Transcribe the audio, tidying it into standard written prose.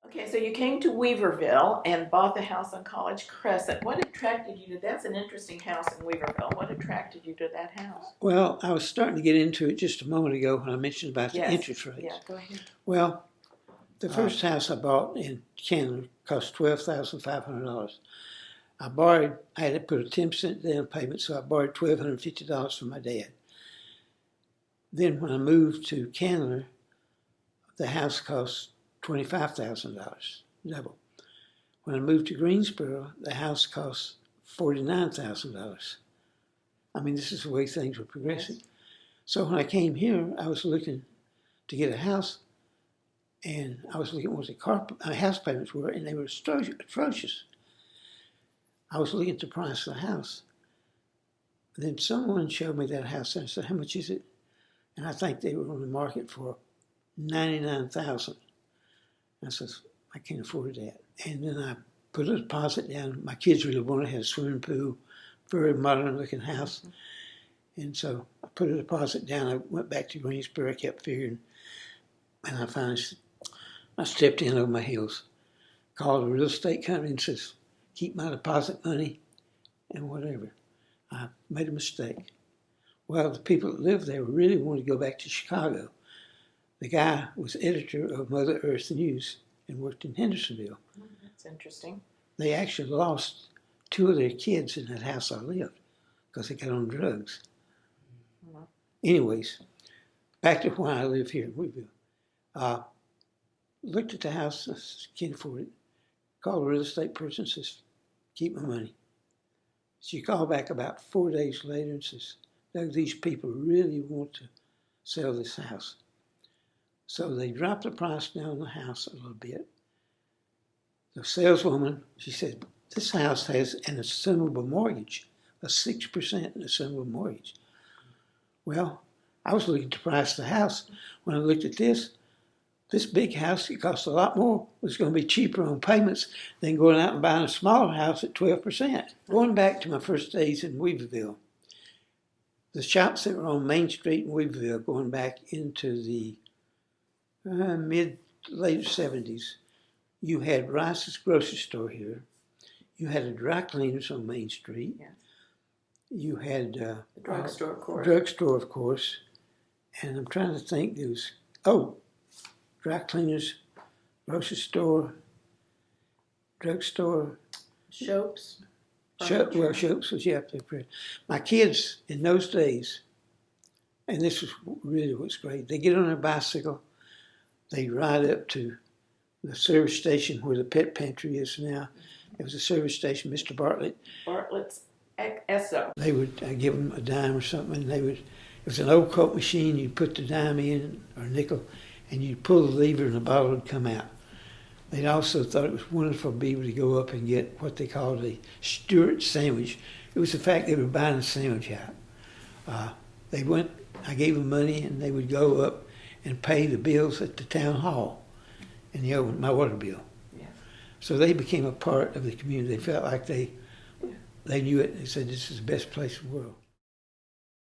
Okay, so you came to Weaverville and bought the house on College Crescent. What attracted you to that's an interesting house in Weaverville. What attracted you to that house? Well, I was starting to get into it just a moment ago when I mentioned about the interest rates. Yeah, go ahead. Well, the first house I bought in Canada cost $12,500. I had to put a 10% down payment, so I borrowed $1,250 from my dad. Then when I moved to Canada, the house cost $25,000, double. When I moved to Greensboro, the house cost $49,000. I mean, this is the way things were progressing. Yes. So when I came here, I was looking to get a house, and I was looking at what the house payments were, and they were atrocious. I was looking at the price of the house. Then someone showed me that house, and I said, "How much is it?" And I think they were on the market for $99,000. I said, "I can't afford that." And then I put a deposit down. My kids really wanted to have a swimming pool, very modern-looking house. Mm-hmm. And so I put a deposit down. I went back to Greensboro. I kept figuring, and I finally stepped in over my heels, called a real estate company and says, "Keep my deposit money and whatever." I made a mistake. Well, the people that lived there really wanted to go back to Chicago. The guy was editor of Mother Earth News and worked in Hendersonville. That's interesting. They actually lost 2 of their kids in that house I lived because they got on drugs. Mm-hmm. Anyways, back to why I live here in Weaverville. Looked at the house, can't afford it. Called a real estate person, says, "Keep my money." She called back about 4 days later and says, "Doug, these people really want to sell this house." So they dropped the price down on the house a little bit. The saleswoman, she said, "This house has an assumable mortgage, a 6% assumable mortgage." Well, I was looking at the price of the house. When I looked at this big house, it cost a lot more, was going to be cheaper on payments than going out and buying a smaller house at 12%. Going back to my first days in Weaverville, the shops that were on Main Street in Weaverville, going back into the late 70's, you had Rice's grocery store here. You had a dry cleaners on Main Street. Yeah. You had the drugstore, of course. Drugstore, of course. And I'm trying to think, there was, dry cleaners, grocery store, drugstore. Shops. Shops was up there. My kids in those days, and this was really what's great, they get on their bicycle, they ride up to the service station where the pet pantry is now. It was a service station, Mr. Bartlett's Esso. They would give them a dime or something, and it was an old Coke machine. You'd put the dime in, or a nickel, and you'd pull the lever and the bottle would come out. They also thought it was wonderful to be able to go up and get what they called a Stewart sandwich. It was the fact they were buying a sandwich out. I gave them money, and they would go up and pay the bills at the town hall and my water bill. Yeah. So they became a part of the community. They felt like they knew it. They said, "This is the best place in the world."